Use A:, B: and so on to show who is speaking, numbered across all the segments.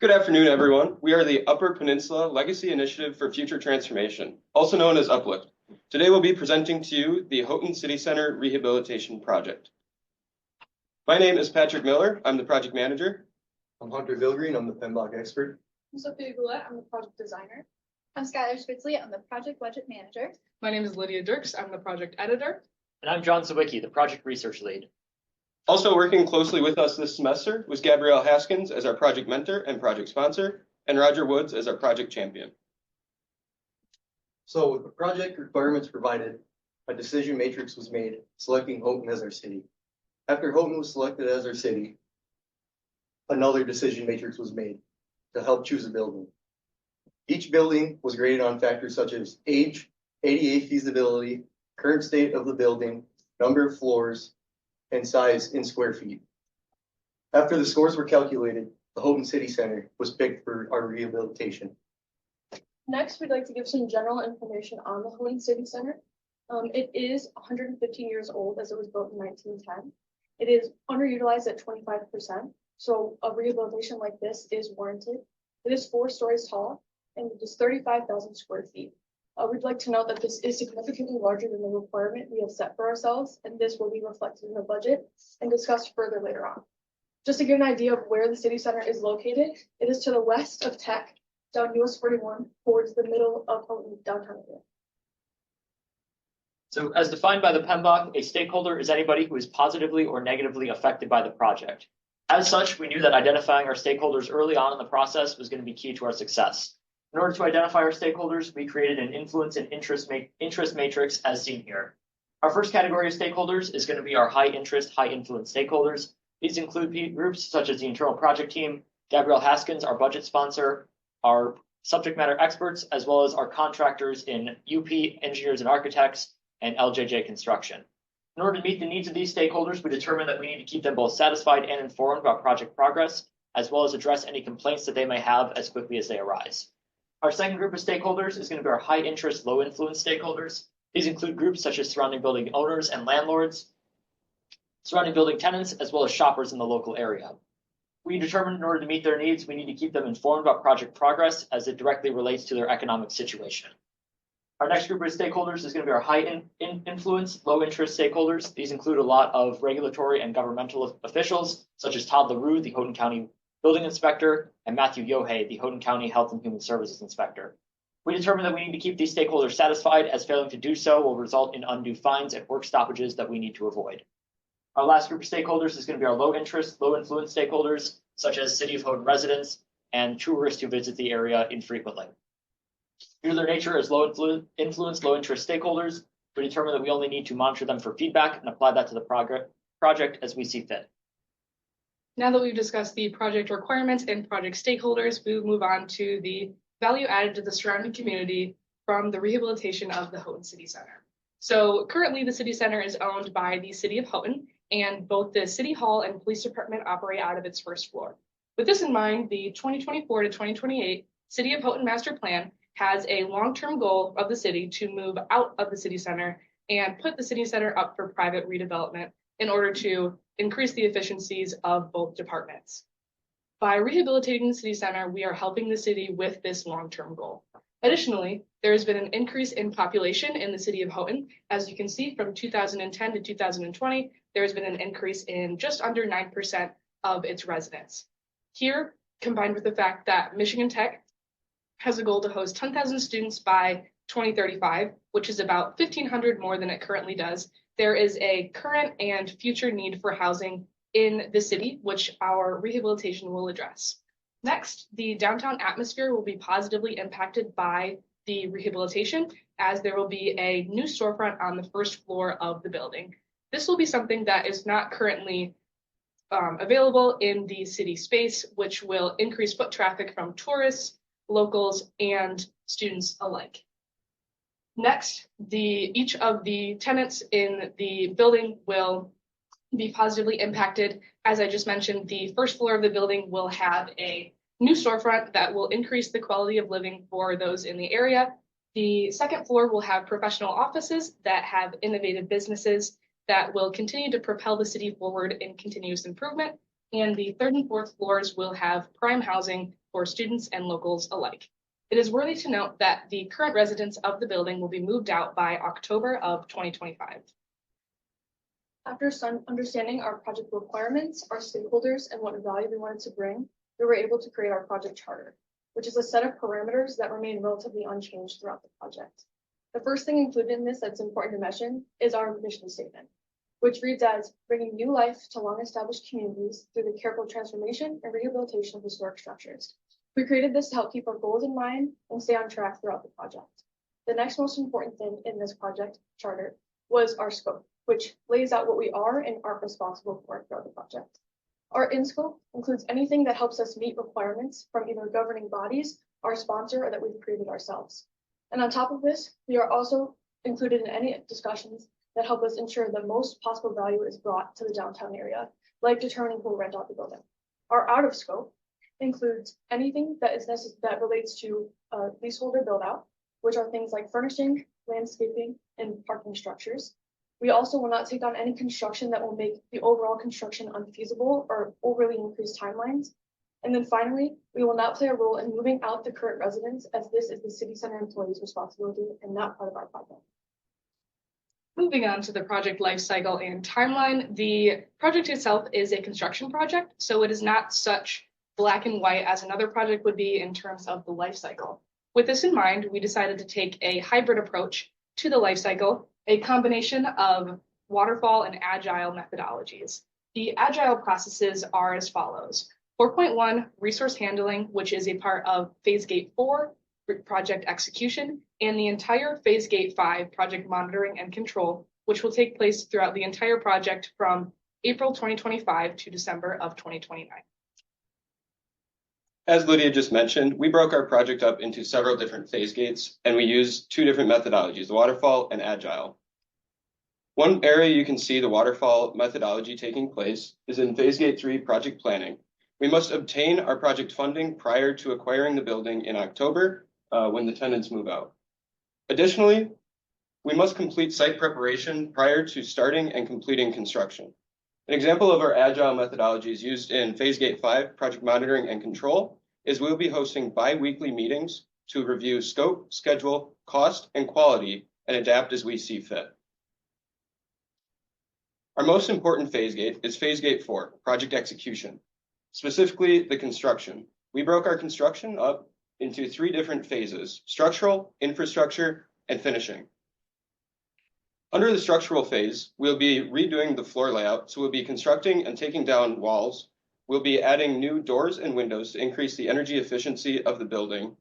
A: Good afternoon, everyone. We are the Upper Peninsula Legacy Initiative for Future Transformation, also known as UPLIFT. Today we'll be presenting to you the Houghton City Center Rehabilitation Project. My name is Patrick Miller. I'm the project manager.
B: I'm Hunter Vilgreen. I'm the PMBOK expert.
C: I'm Sophia Goulet. I'm the project designer.
D: I'm Skylar Spitzley. I'm the project budget manager.
E: My name is Lydia Dirks. I'm the project editor.
F: And I'm John Sawicki, the project research lead.
A: Also working closely with us this semester was Gabrielle Haskins as our project mentor and project sponsor, and Roger Woods as our project champion.
B: So with the project requirements provided, a decision matrix was made selecting Houghton as our city. After Houghton was selected as our city, another decision matrix was made to help choose a building. Each building was graded on factors such as age, ADA feasibility, current state of the building, number of floors, and size in square feet. After the scores were calculated, the Houghton City Center was picked for our rehabilitation.
C: Next, we'd like to give some general information on the Houghton City Center. It is 115 years old as it was built in 1910. It is underutilized at 25%, so a rehabilitation like this is warranted. It is 4 stories tall and it is 35,000 square feet. We'd like to note that this is significantly larger than the requirement we have set for ourselves, and this will be reflected in the budget and discussed further later on. Just to give an idea of where the city center is located, it is to the west of Tech, down US 41, towards the middle of Houghton downtown area.
F: So as defined by the PMBOK, a stakeholder is anybody who is positively or negatively affected by the project. As such, we knew that identifying our stakeholders early on in the process was going to be key to our success. In order to identify our stakeholders, we created an influence and interest matrix as seen here. Our first category of stakeholders is going to be our high interest, high influence stakeholders. These include groups such as the internal project team, Gabrielle Haskins, our budget sponsor, our subject matter experts, as well as our contractors in UP, engineers and architects, and LJJ construction. In order to meet the needs of these stakeholders, we determined that we need to keep them both satisfied and informed about project progress, as well as address any complaints that they may have as quickly as they arise. Our second group of stakeholders is going to be our high interest, low influence stakeholders. These include groups such as surrounding building owners and landlords, surrounding building tenants, as well as shoppers in the local area. We determined in order to meet their needs, we need to keep them informed about project progress as it directly relates to their economic situation. Our next group of stakeholders is going to be our high influence, low interest stakeholders. These include a lot of regulatory and governmental officials, such as Todd LaRue, the Houghton County Building Inspector, and Matthew Yohei, the Houghton County Health and Human Services Inspector. We determined that we need to keep these stakeholders satisfied, as failing to do so will result in undue fines and work stoppages that we need to avoid. Our last group of stakeholders is going to be our low interest, low influence stakeholders, such as City of Houghton residents and tourists who visit the area infrequently. Due to their nature as low influence, low interest stakeholders, we determined that we only need to monitor them for feedback and apply that to the project as we see fit.
E: Now that we've discussed the project requirements and project stakeholders, we will move on to the value added to the surrounding community from the rehabilitation of the Houghton City Center. So currently the City Center is owned by the City of Houghton, and both the City Hall and Police Department operate out of its first floor. With this in mind, the 2024 to 2028 City of Houghton Master Plan has a long-term goal of the city to move out of the City Center and put the City Center up for private redevelopment in order to increase the efficiencies of both departments. By rehabilitating the City Center, we are helping the city with this long-term goal. Additionally, there has been an increase in population in the City of Houghton. As you can see, from 2010 to 2020, there has been an increase in just under 9% of its residents. Here, combined with the fact that Michigan Tech has a goal to host 10,000 students by 2035, which is about 1,500 more than it currently does, there is a current and future need for housing in the city, which our rehabilitation will address. Next, the downtown atmosphere will be positively impacted by the rehabilitation, as there will be a new storefront on the first floor of the building. This will be something that is not currently available in the city space, which will increase foot traffic from tourists, locals, and students alike. Next, each of the tenants in the building will be positively impacted. As I just mentioned, the first floor of the building will have a new storefront that will increase the quality of living for those in the area. The second floor will have professional offices that have innovative businesses that will continue to propel the city forward in continuous improvement. And the third and fourth floors will have prime housing for students and locals alike. It is worthy to note that the current residents of the building will be moved out by October of 2025.
C: After understanding our project requirements, our stakeholders, and what value we wanted to bring, we were able to create our project charter, which is a set of parameters that remain relatively unchanged throughout the project. The first thing included in this that's important to mention is our mission statement, which reads as bringing new life to long-established communities through the careful transformation and rehabilitation of historic structures. We created this to help keep our goals in mind and stay on track throughout the project. The next most important thing in this project charter was our scope, which lays out what we are and aren't responsible for throughout the project. Our in-scope includes anything that helps us meet requirements from either governing bodies, our sponsor, or that we've created ourselves. And on top of this, we are also included in any discussions that help us ensure the most possible value is brought to the downtown area, like determining who will rent out the building. Our out of scope includes anything that is that relates to leaseholder build out, which are things like furnishing, landscaping, and parking structures. We also will not take on any construction that will make the overall construction unfeasible or overly increase timelines. And then finally, we will not play a role in moving out the current residents, as this is the city center employees' responsibility and not part of our project.
E: Moving on to the project life cycle and timeline, the project itself is a construction project, so it is not such black and white as another project would be in terms of the life cycle. With this in mind, we decided to take a hybrid approach to the life cycle, a combination of waterfall and agile methodologies. The agile processes are as follows. 4.1, resource handling, which is a part of phase gate 4, project execution, and the entire phase gate 5, project monitoring and control, which will take place throughout the entire project from April 2025 to December of 2029.
A: As Lydia just mentioned, we broke our project up into several different phase gates, and we used two different methodologies, the waterfall and agile. One area you can see the waterfall methodology taking place is in phase gate 3, project planning. We must obtain our project funding prior to acquiring the building in October when the tenants move out. Additionally, we must complete site preparation prior to starting and completing construction. An example of our agile methodologies used in phase gate 5, project monitoring and control, is we'll be hosting bi-weekly meetings to review scope, schedule, cost, and quality, and adapt as we see fit. Our most important phase gate is phase gate 4, project execution. Specifically, the construction. We broke our construction up into 3 different phases: structural, infrastructure, and finishing. Under the structural phase, we'll be redoing the floor layout, so we'll be constructing and taking down walls. We'll be adding new doors and windows to increase the energy efficiency of the building.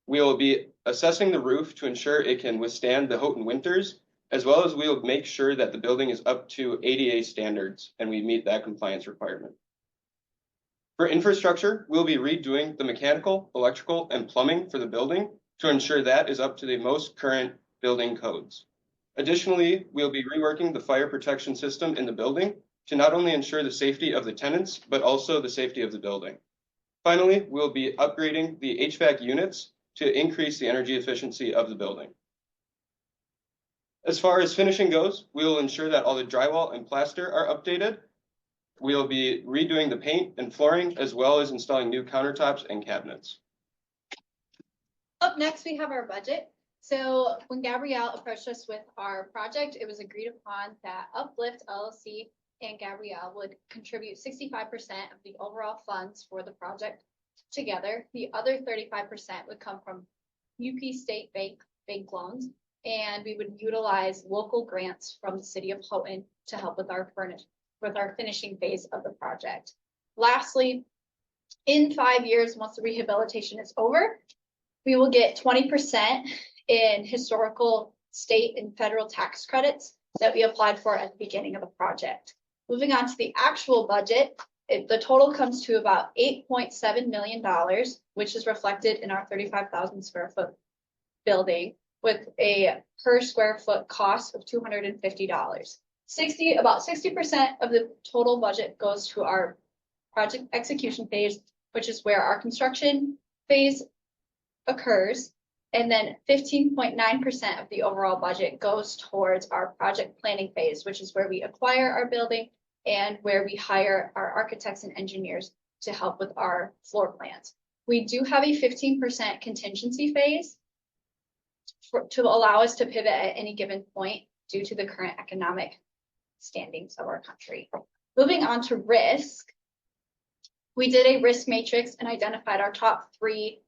A: We'll be assessing the roof to ensure it can withstand the Houghton winters, as well as we'll make sure that the building is up to ADA standards and we meet that compliance requirement. For infrastructure, we'll be redoing the mechanical, electrical, and plumbing for the building to ensure that is up to the most current building codes. Additionally, we'll be reworking the fire protection system in the building to not only ensure the safety of the tenants, but also the safety of the building. Finally, we'll be upgrading the HVAC units to increase the energy efficiency of the building. As far as finishing goes, we'll ensure that all the drywall and plaster are updated. We'll be redoing the paint and flooring, as well as installing new countertops and cabinets.
D: Up next, we have our budget. So when Gabrielle approached us with our project, it was agreed upon that UPLIFT LLC and Gabrielle would contribute 65% of the overall funds for the project together. The other 35% would come from UP State Bank loans, and we would utilize local grants from the city of Houghton to help with our finishing phase of the project. Lastly, in 5 years, once the rehabilitation is over, we will get 20% in historical state and federal tax credits that we applied for at the beginning of the project. Moving on to the actual budget, the total comes to about $8.7 million, which is reflected in our 35,000 square foot building with a per square foot cost of $250. About 60% of the total budget goes to our project execution phase, which is where our construction phase occurs. And then 15.9% of the overall budget goes towards our project planning phase, which is where we acquire our building and where we hire our architects and engineers to help with our floor plans. We do have a 15% contingency phase to allow us to pivot at any given point due to the current economic standings of our country. Moving on to risk, we did a risk matrix and identified our top 3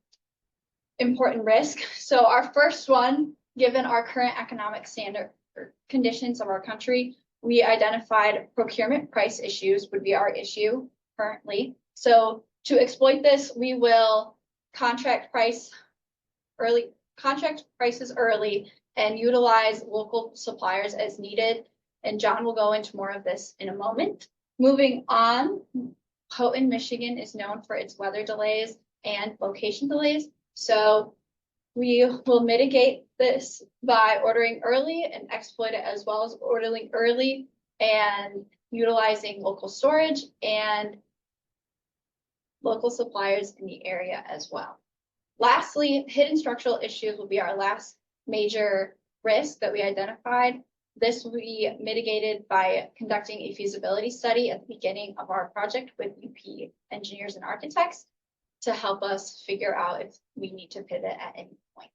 D: important risks. So our first one, given our current economic standard or conditions of our country, we identified procurement price issues would be our issue currently. So to exploit this, we will contract prices early and utilize local suppliers as needed. And John will go into more of this in a moment. Moving on, Houghton, Michigan is known for its weather delays and location delays. So we will mitigate this by ordering early and exploit it, as well as ordering early and utilizing local storage and local suppliers in the area as well. Lastly, hidden structural issues will be our last major risk that we identified. This will be mitigated by conducting a feasibility study at the beginning of our project with UP engineers and architects to help us figure out if we need to pivot at any point.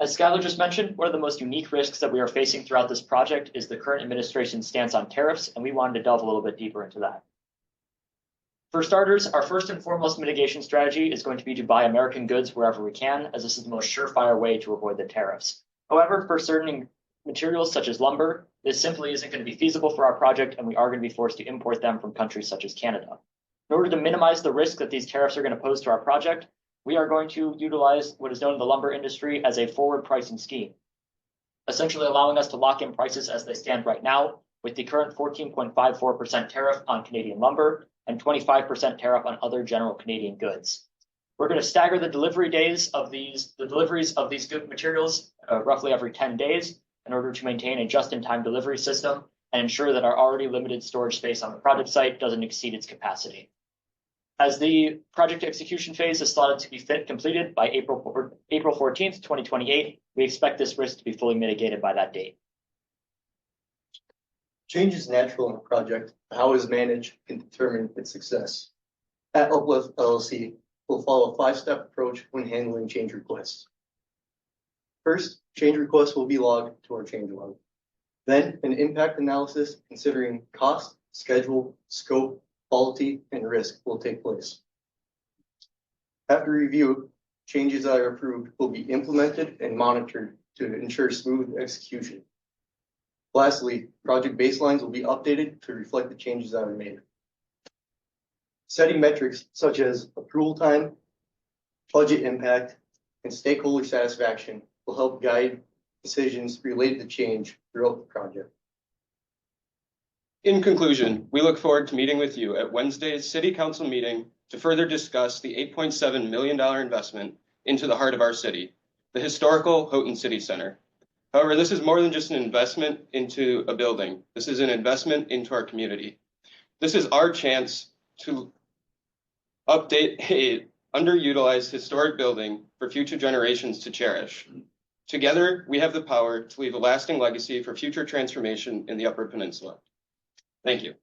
F: As Skylar just mentioned, one of the most unique risks that we are facing throughout this project is the current administration's stance on tariffs, and we wanted to delve a little bit deeper into that. For starters, our first and foremost mitigation strategy is going to be to buy American goods wherever we can, as this is the most surefire way to avoid the tariffs. However, for certain materials such as lumber, this simply isn't going to be feasible for our project, and we are going to be forced to import them from countries such as Canada. In order to minimize the risk that these tariffs are going to pose to our project, we are going to utilize what is known in the lumber industry as a forward pricing scheme, essentially allowing us to lock in prices as they stand right now, with the current 14.54% tariff on Canadian lumber and 25% tariff on other general Canadian goods. We're going to stagger the deliveries of these good materials roughly every 10 days in order to maintain a just-in-time delivery system and ensure that our already limited storage space on the project site doesn't exceed its capacity. As the project execution phase is slotted to be completed by April 14th, 2028, we expect this risk to be fully mitigated by that date.
B: Change is natural in a project. How it is managed can determine its success. At UPLIFT LLC, we'll follow a 5-step approach when handling change requests. First, change requests will be logged to our change log. Then, an impact analysis considering cost, schedule, scope, quality, and risk will take place. After review, changes that are approved will be implemented and monitored to ensure smooth execution. Lastly, project baselines will be updated to reflect the changes that are made. Setting metrics such as approval time, budget impact, and stakeholder satisfaction will help guide decisions related to change throughout the project.
A: In conclusion, we look forward to meeting with you at Wednesday's City Council meeting to further discuss the $8.7 million investment into the heart of our city, the historical Houghton City Center. However, this is more than just an investment into a building. This is an investment into our community. This is our chance to update an underutilized historic building for future generations to cherish. Together, we have the power to leave a lasting legacy for future transformation in the Upper Peninsula. Thank you.